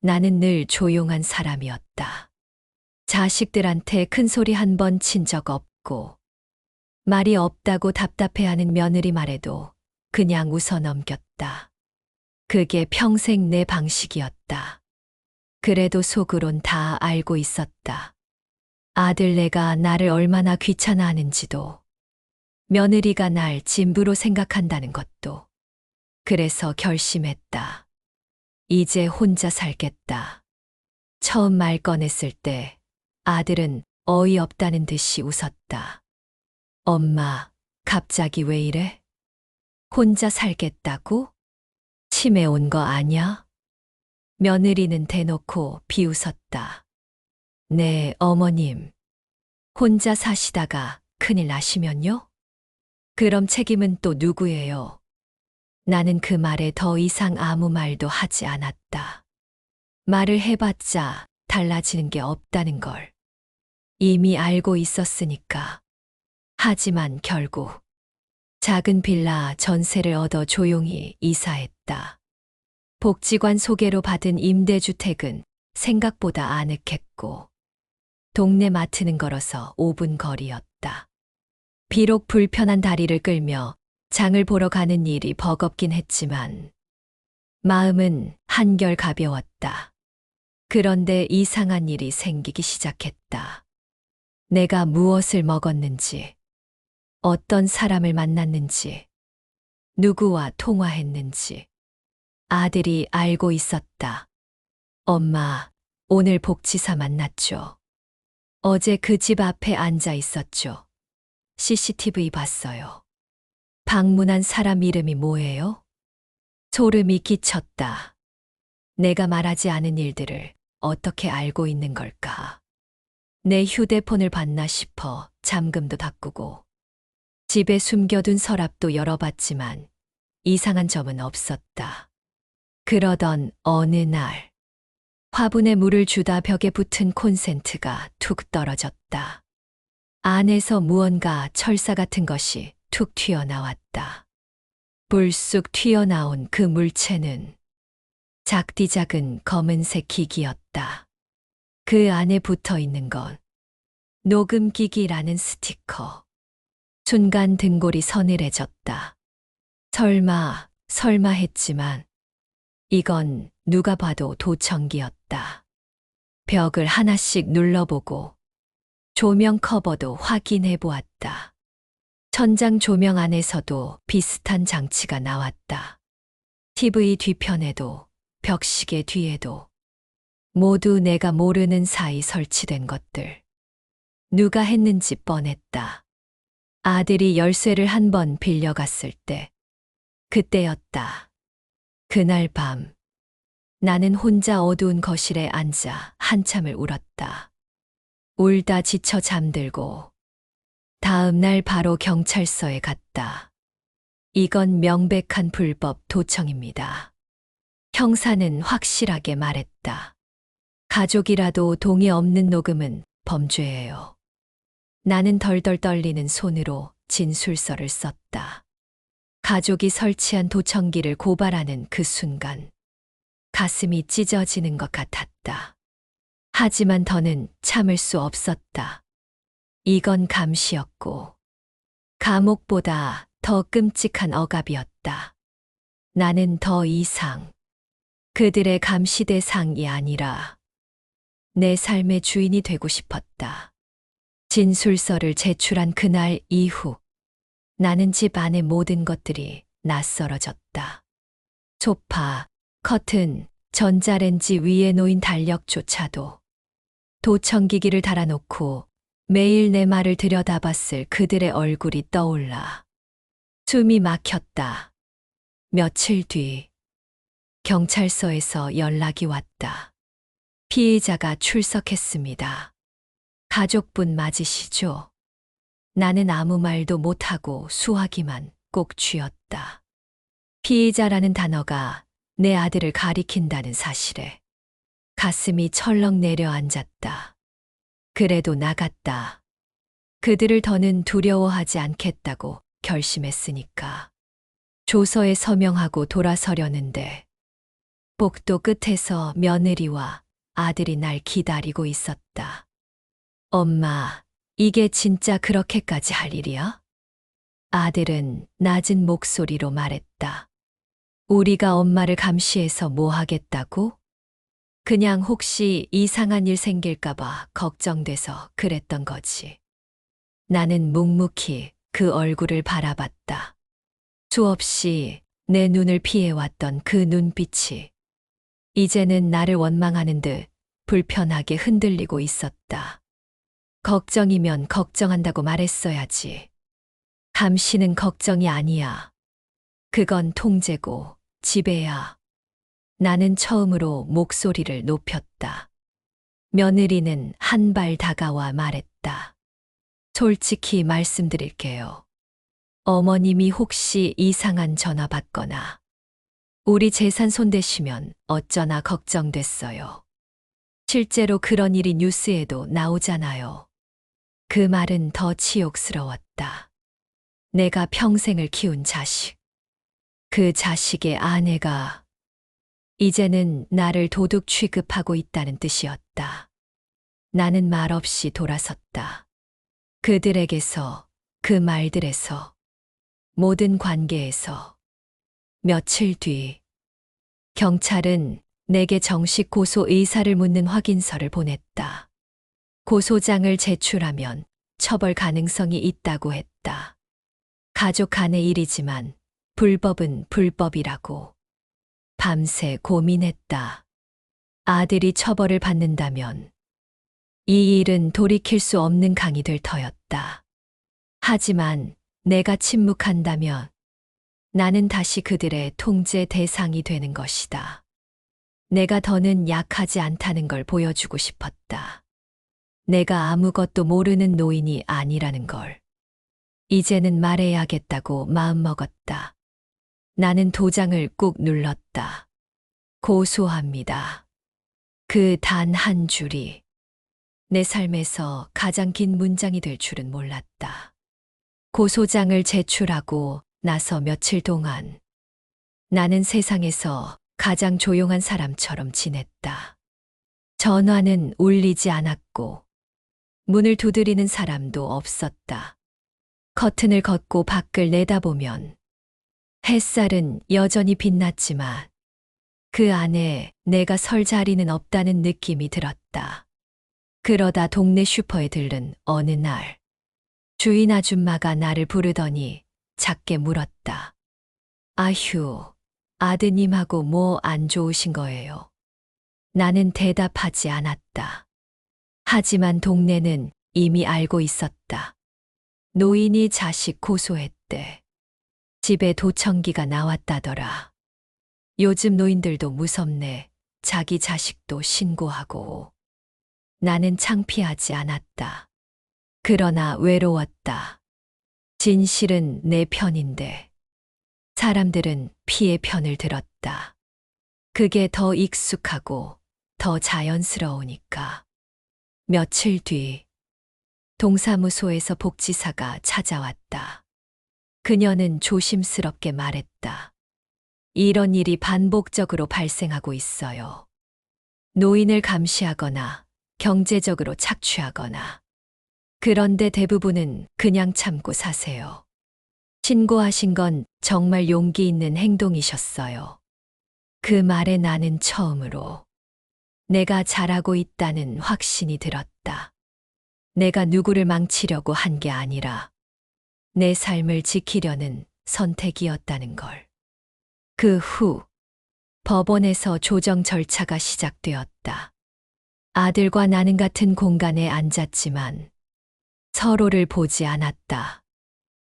나는 늘 조용한 사람이었다. 자식들한테 큰 소리 한 번 친 적 없고, 말이 없다고 답답해하는 며느리 말에도 그냥 웃어 넘겼다. 그게 평생 내 방식이었다. 그래도 속으론 다 알고 있었다. 아들네가 나를 얼마나 귀찮아하는지도, 며느리가 날 진부로 생각한다는 것도. 그래서 결심했다. 이제 혼자 살겠다. 처음 말 꺼냈을 때 아들은 어이없다는 듯이 웃었다. 엄마, 갑자기 왜 이래? 혼자 살겠다고? 치매 온 거 아냐? 며느리는 대놓고 비웃었다. 네, 어머님. 혼자 사시다가 큰일 나시면요? 그럼 책임은 또 누구예요? 나는 그 말에 더 이상 아무 말도 하지 않았다. 말을 해봤자 달라지는 게 없다는 걸 이미 알고 있었으니까. 하지만 결국 작은 빌라 전세를 얻어 조용히 이사했다. 복지관 소개로 받은 임대주택은 생각보다 아늑했고, 동네 마트는 걸어서 5분 거리였다. 비록 불편한 다리를 끌며 장을 보러 가는 일이 버겁긴 했지만 마음은 한결 가벼웠다. 그런데 이상한 일이 생기기 시작했다. 내가 무엇을 먹었는지, 어떤 사람을 만났는지, 누구와 통화했는지 아들이 알고 있었다. 엄마, 오늘 복지사 만났죠? 어제 그 집 앞에 앉아 있었죠? CCTV 봤어요. 방문한 사람 이름이 뭐예요? 소름이 끼쳤다. 내가 말하지 않은 일들을 어떻게 알고 있는 걸까? 내 휴대폰을 봤나 싶어 잠금도 닫고 집에 숨겨둔 서랍도 열어봤지만 이상한 점은 없었다. 그러던 어느 날 화분에 물을 주다 벽에 붙은 콘센트가 툭 떨어졌다. 안에서 무언가 철사 같은 것이 툭 튀어나왔다. 불쑥 튀어나온 그 물체는 작디 작은 검은색 기기였다. 그 안에 붙어 있는 건 녹음기기라는 스티커. 순간 등골이 서늘해졌다. 설마 했지만 이건 누가 봐도 도청기였다. 벽을 하나씩 눌러보고 조명 커버도 확인해 보았다. 천장 조명 안에서도 비슷한 장치가 나왔다. TV 뒤편에도 벽시계 뒤에도 모두 내가 모르는 사이 설치된 것들. 누가 했는지 뻔했다. 아들이 열쇠를 한 번 빌려갔을 때, 그때였다. 그날 밤, 나는 혼자 어두운 거실에 앉아 한참을 울었다. 울다 지쳐 잠들고, 다음 날 바로 경찰서에 갔다. 이건 명백한 불법 도청입니다. 형사는 확실하게 말했다. 가족이라도 동의 없는 녹음은 범죄예요. 나는 덜덜 떨리는 손으로 진술서를 썼다. 가족이 설치한 도청기를 고발하는 그 순간 가슴이 찢어지는 것 같았다. 하지만 더는 참을 수 없었다. 이건 감시였고 감옥보다 더 끔찍한 억압이었다. 나는 더 이상 그들의 감시 대상이 아니라 내 삶의 주인이 되고 싶었다. 진술서를 제출한 그날 이후 나는 집 안의 모든 것들이 낯설어졌다. 소파, 커튼, 전자레인지 위에 놓인 달력조차도 도청기기를 달아놓고 매일 내 말을 들여다봤을 그들의 얼굴이 떠올라 숨이 막혔다. 며칠 뒤 경찰서에서 연락이 왔다. 피의자가 출석했습니다. 가족분 맞으시죠? 나는 아무 말도 못하고 수화기만 꼭 쥐었다. 피의자라는 단어가 내 아들을 가리킨다는 사실에 가슴이 철렁 내려앉았다. 그래도 나갔다. 그들을 더는 두려워하지 않겠다고 결심했으니까. 조서에 서명하고 돌아서려는데 복도 끝에서 며느리와 아들이 날 기다리고 있었다. 엄마, 이게 진짜 그렇게까지 할 일이야? 아들은 낮은 목소리로 말했다. 우리가 엄마를 감시해서 뭐 하겠다고? 그냥 혹시 이상한 일 생길까봐 걱정돼서 그랬던 거지. 나는 묵묵히 그 얼굴을 바라봤다. 수없이 내 눈을 피해왔던 그 눈빛이 이제는 나를 원망하는 듯 불편하게 흔들리고 있었다. 걱정이면 걱정한다고 말했어야지. 감시는 걱정이 아니야. 그건 통제고 지배야. 나는 처음으로 목소리를 높였다. 며느리는 한 발 다가와 말했다. 솔직히 말씀드릴게요. 어머님이 혹시 이상한 전화 받거나 우리 재산 손대시면 어쩌나 걱정됐어요. 실제로 그런 일이 뉴스에도 나오잖아요. 그 말은 더 치욕스러웠다. 내가 평생을 키운 자식. 그 자식의 아내가 이제는 나를 도둑 취급하고 있다는 뜻이었다. 나는 말없이 돌아섰다. 그들에게서, 그 말들에서, 모든 관계에서. 며칠 뒤, 경찰은 내게 정식 고소 의사를 묻는 확인서를 보냈다. 고소장을 제출하면 처벌 가능성이 있다고 했다. 가족 간의 일이지만 불법은 불법이라고. 밤새 고민했다. 아들이 처벌을 받는다면 이 일은 돌이킬 수 없는 강이 될 터였다. 하지만 내가 침묵한다면 나는 다시 그들의 통제 대상이 되는 것이다. 내가 더는 약하지 않다는 걸 보여주고 싶었다. 내가 아무것도 모르는 노인이 아니라는 걸. 이제는 말해야겠다고 마음먹었다. 나는 도장을 꾹 눌렀다. 고소합니다. 그 단 한 줄이 내 삶에서 가장 긴 문장이 될 줄은 몰랐다. 고소장을 제출하고 나서 며칠 동안 나는 세상에서 가장 조용한 사람처럼 지냈다. 전화는 울리지 않았고 문을 두드리는 사람도 없었다. 커튼을 걷고 밖을 내다보면 햇살은 여전히 빛났지만 그 안에 내가 설 자리는 없다는 느낌이 들었다. 그러다 동네 슈퍼에 들른 어느 날 주인 아줌마가 나를 부르더니 작게 물었다. 아휴, 아드님하고 뭐 안 좋으신 거예요? 나는 대답하지 않았다. 하지만 동네는 이미 알고 있었다. 노인이 자식 고소했대. 집에 도청기가 나왔다더라. 요즘 노인들도 무섭네. 자기 자식도 신고하고. 나는 창피하지 않았다. 그러나 외로웠다. 진실은 내 편인데 사람들은 피의 편을 들었다. 그게 더 익숙하고 더 자연스러우니까. 며칠 뒤 동사무소에서 복지사가 찾아왔다. 그녀는 조심스럽게 말했다. 이런 일이 반복적으로 발생하고 있어요. 노인을 감시하거나 경제적으로 착취하거나. 그런데 대부분은 그냥 참고 사세요. 신고하신 건 정말 용기 있는 행동이셨어요. 그 말에 나는 처음으로 내가 잘하고 있다는 확신이 들었다. 내가 누구를 망치려고 한 게 아니라 내 삶을 지키려는 선택이었다는 걸. 그 후 법원에서 조정 절차가 시작되었다. 아들과 나는 같은 공간에 앉았지만 서로를 보지 않았다.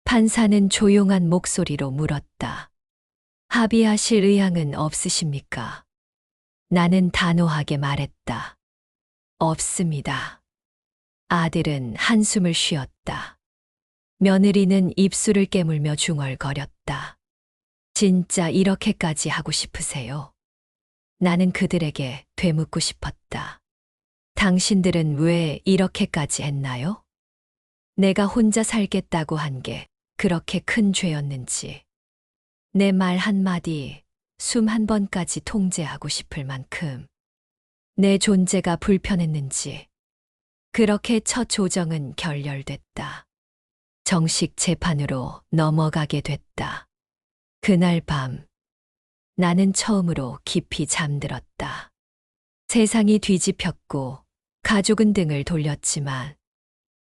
판사는 조용한 목소리로 물었다. 합의하실 의향은 없으십니까? 나는 단호하게 말했다. 없습니다. 아들은 한숨을 쉬었다. 며느리는 입술을 깨물며 중얼거렸다. 진짜 이렇게까지 하고 싶으세요? 나는 그들에게 되묻고 싶었다. 당신들은 왜 이렇게까지 했나요? 내가 혼자 살겠다고 한 게 그렇게 큰 죄였는지. 내 말 한마디, 숨 한 번까지 통제하고 싶을 만큼 내 존재가 불편했는지 그렇게 첫 조정은 결렬됐다. 정식 재판으로 넘어가게 됐다. 그날 밤 나는 처음으로 깊이 잠들었다. 세상이 뒤집혔고 가족은 등을 돌렸지만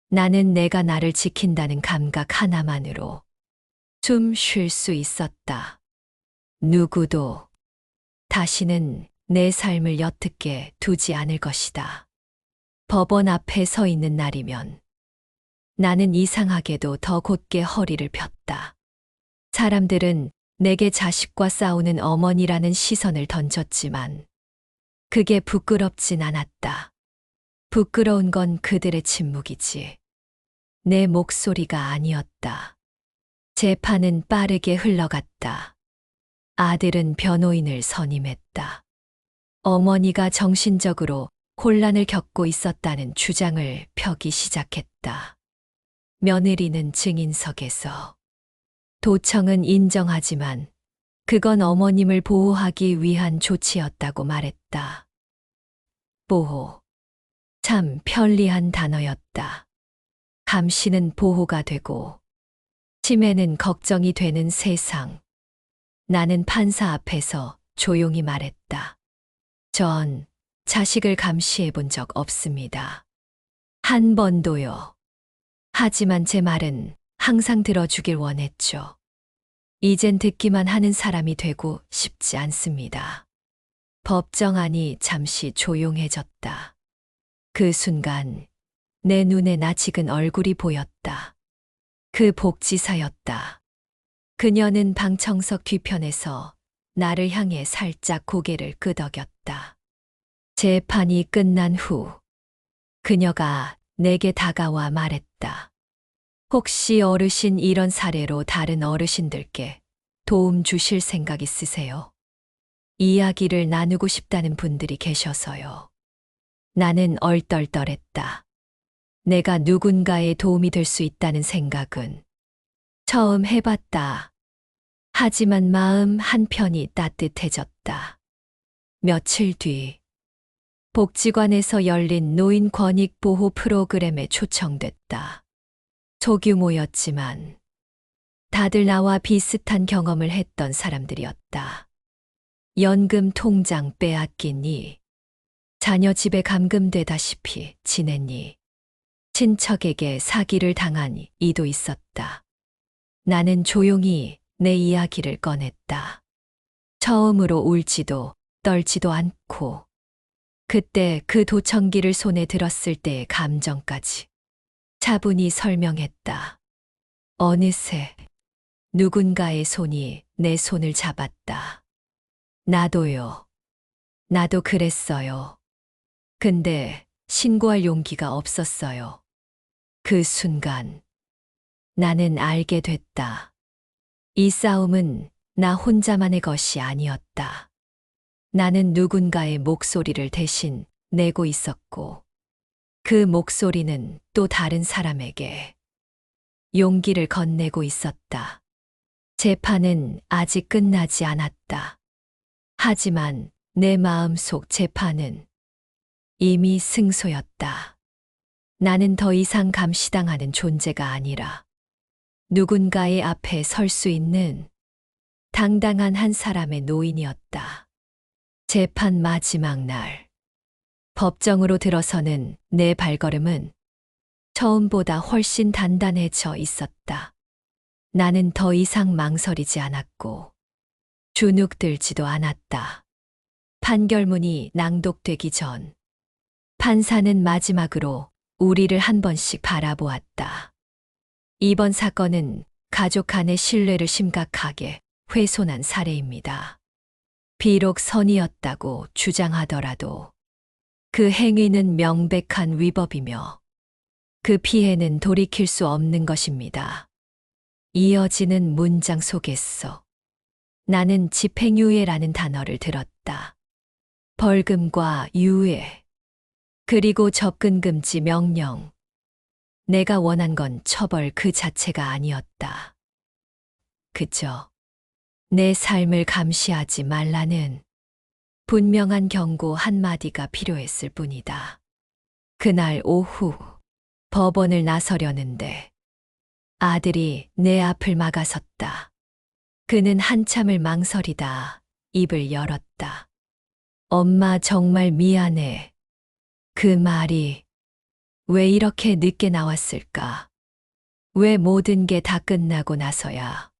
나는 내가 나를 지킨다는 감각 하나만으로 숨 쉴 수 있었다. 누구도 다시는 내 삶을 옅게 두지 않을 것이다. 법원 앞에 서 있는 날이면 나는 이상하게도 더 곧게 허리를 폈다. 사람들은 내게 자식과 싸우는 어머니라는 시선을 던졌지만 그게 부끄럽진 않았다. 부끄러운 건 그들의 침묵이지. 내 목소리가 아니었다. 재판은 빠르게 흘러갔다. 아들은 변호인을 선임했다. 어머니가 정신적으로 혼란을 겪고 있었다는 주장을 펴기 시작했다. 며느리는 증인석에서 도청은 인정하지만 그건 어머님을 보호하기 위한 조치였다고 말했다. 보호. 참 편리한 단어였다. 감시는 보호가 되고 치매는 걱정이 되는 세상. 나는 판사 앞에서 조용히 말했다. 전 자식을 감시해 본 적 없습니다. 한 번도요. 하지만 제 말은 항상 들어주길 원했죠. 이젠 듣기만 하는 사람이 되고 싶지 않습니다. 법정안이 잠시 조용해졌다. 그 순간 내 눈에 낯익은 얼굴이 보였다. 그 복지사였다. 그녀는 방청석 뒤편에서 나를 향해 살짝 고개를 끄덕였다. 재판이 끝난 후 그녀가 내게 다가와 말했다. 혹시 어르신 이런 사례로 다른 어르신들께 도움 주실 생각 있으세요? 이야기를 나누고 싶다는 분들이 계셔서요. 나는 얼떨떨했다. 내가 누군가의 도움이 될 수 있다는 생각은 처음 해봤다. 하지만 마음 한편이 따뜻해졌다. 며칠 뒤 복지관에서 열린 노인 권익 보호 프로그램에 초청됐다. 소규모였지만 다들 나와 비슷한 경험을 했던 사람들이었다. 연금 통장 빼앗기니, 자녀 집에 감금되다시피 지냈니, 친척에게 사기를 당한 이도 있었다. 나는 조용히 내 이야기를 꺼냈다. 처음으로 울지도 떨지도 않고 그때 그 도청기를 손에 들었을 때의 감정까지 차분히 설명했다. 어느새 누군가의 손이 내 손을 잡았다. 나도요. 나도 그랬어요. 근데 신고할 용기가 없었어요. 그 순간 나는 알게 됐다. 이 싸움은 나 혼자만의 것이 아니었다. 나는 누군가의 목소리를 대신 내고 있었고, 그 목소리는 또 다른 사람에게 용기를 건네고 있었다. 재판은 아직 끝나지 않았다. 하지만 내 마음속 재판은 이미 승소였다. 나는 더 이상 감시당하는 존재가 아니라 누군가의 앞에 설 수 있는 당당한 한 사람의 노인이었다. 재판 마지막 날, 법정으로 들어서는 내 발걸음은 처음보다 훨씬 단단해져 있었다. 나는 더 이상 망설이지 않았고 주눅들지도 않았다. 판결문이 낭독되기 전 판사는 마지막으로 우리를 한 번씩 바라보았다. 이번 사건은 가족 간의 신뢰를 심각하게 훼손한 사례입니다. 비록 선의였다고 주장하더라도 그 행위는 명백한 위법이며 그 피해는 돌이킬 수 없는 것입니다. 이어지는 문장 속에서 나는 집행유예라는 단어를 들었다. 벌금과 유예, 그리고 접근금지 명령. 내가 원한 건 처벌 그 자체가 아니었다. 그저 내 삶을 감시하지 말라는 분명한 경고 한마디가 필요했을 뿐이다. 그날 오후 법원을 나서려는데 아들이 내 앞을 막아섰다. 그는 한참을 망설이다 입을 열었다. 엄마 정말 미안해. 그 말이 왜 이렇게 늦게 나왔을까? 왜 모든 게 다 끝나고 나서야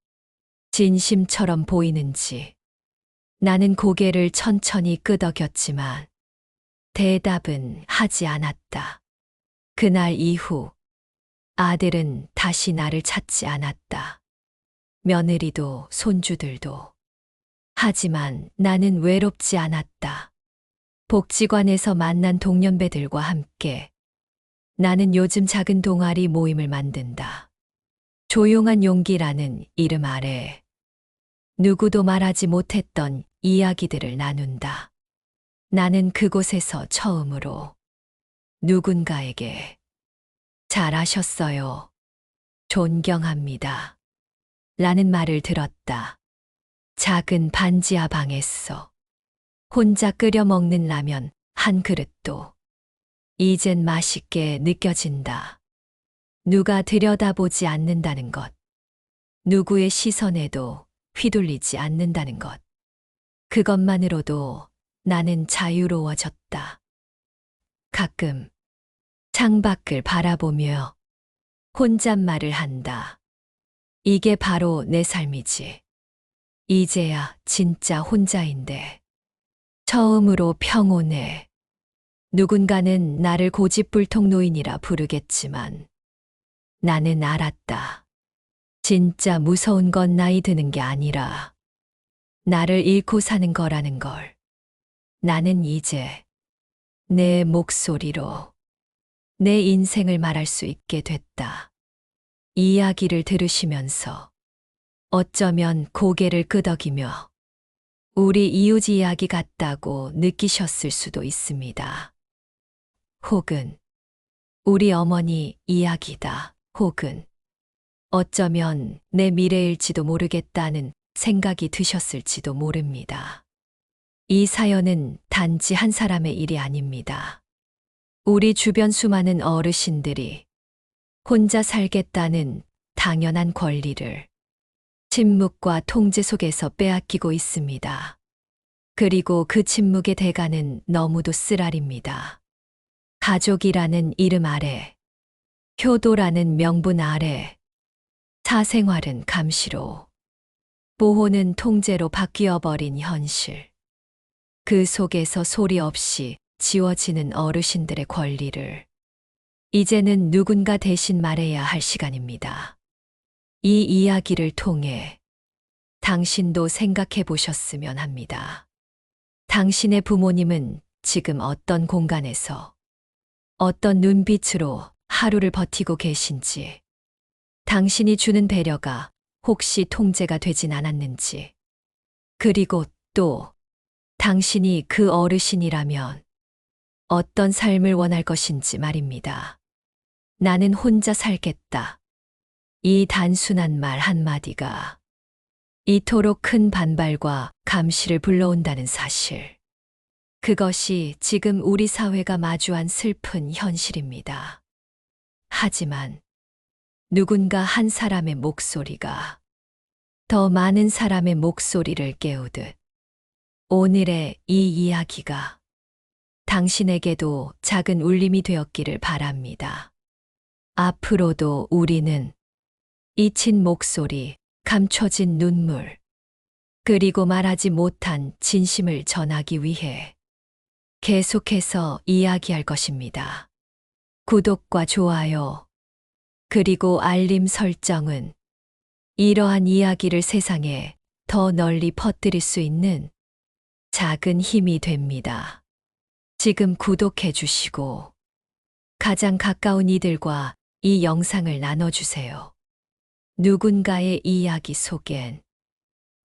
진심처럼 보이는지. 나는 고개를 천천히 끄덕였지만 대답은 하지 않았다. 그날 이후 아들은 다시 나를 찾지 않았다. 며느리도 손주들도. 하지만 나는 외롭지 않았다. 복지관에서 만난 동년배들과 함께 나는 요즘 작은 동아리 모임을 만든다. 조용한 용기라는 이름 아래 누구도 말하지 못했던 이야기들을 나눈다. 나는 그곳에서 처음으로 누군가에게 잘하셨어요. 존경합니다. 라는 말을 들었다. 작은 반지하 방에서 혼자 끓여 먹는 라면 한 그릇도 이젠 맛있게 느껴진다. 누가 들여다보지 않는다는 것. 누구의 시선에도 휘둘리지 않는다는 것. 그것만으로도 나는 자유로워졌다. 가끔 창밖을 바라보며 혼잣말을 한다. 이게 바로 내 삶이지. 이제야 진짜 혼자인데. 처음으로 평온해. 누군가는 나를 고집불통 노인이라 부르겠지만 나는 알았다. 진짜 무서운 건 나이 드는 게 아니라 나를 잃고 사는 거라는 걸. 나는 이제 내 목소리로 내 인생을 말할 수 있게 됐다. 이야기를 들으시면서 어쩌면 고개를 끄덕이며 우리 이웃 이야기 같다고 느끼셨을 수도 있습니다. 혹은 우리 어머니 이야기다. 혹은 어쩌면 내 미래일지도 모르겠다는 생각이 드셨을지도 모릅니다. 이 사연은 단지 한 사람의 일이 아닙니다. 우리 주변 수많은 어르신들이 혼자 살겠다는 당연한 권리를 침묵과 통제 속에서 빼앗기고 있습니다. 그리고 그 침묵의 대가는 너무도 쓰라립니다. 가족이라는 이름 아래, 효도라는 명분 아래, 사생활은 감시로, 보호는 통제로 바뀌어버린 현실. 그 속에서 소리 없이 지워지는 어르신들의 권리를 이제는 누군가 대신 말해야 할 시간입니다. 이 이야기를 통해 당신도 생각해 보셨으면 합니다. 당신의 부모님은 지금 어떤 공간에서 어떤 눈빛으로 하루를 버티고 계신지, 당신이 주는 배려가 혹시 통제가 되진 않았는지, 그리고 또 당신이 그 어르신이라면 어떤 삶을 원할 것인지 말입니다. 나는 혼자 살겠다. 이 단순한 말 한마디가 이토록 큰 반발과 감시를 불러온다는 사실. 그것이 지금 우리 사회가 마주한 슬픈 현실입니다. 하지만 누군가 한 사람의 목소리가 더 많은 사람의 목소리를 깨우듯 오늘의 이 이야기가 당신에게도 작은 울림이 되었기를 바랍니다. 앞으로도 우리는 잊힌 목소리, 감춰진 눈물, 그리고 말하지 못한 진심을 전하기 위해 계속해서 이야기할 것입니다. 구독과 좋아요, 그리고 알림 설정은 이러한 이야기를 세상에 더 널리 퍼뜨릴 수 있는 작은 힘이 됩니다. 지금 구독해 주시고 가장 가까운 이들과 이 영상을 나눠주세요. 누군가의 이야기 속엔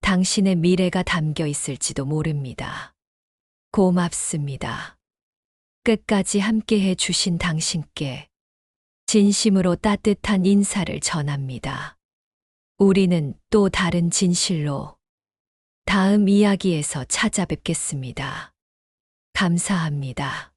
당신의 미래가 담겨 있을지도 모릅니다. 고맙습니다. 끝까지 함께해 주신 당신께 진심으로 따뜻한 인사를 전합니다. 우리는 또 다른 진실로 다음 이야기에서 찾아뵙겠습니다. 감사합니다.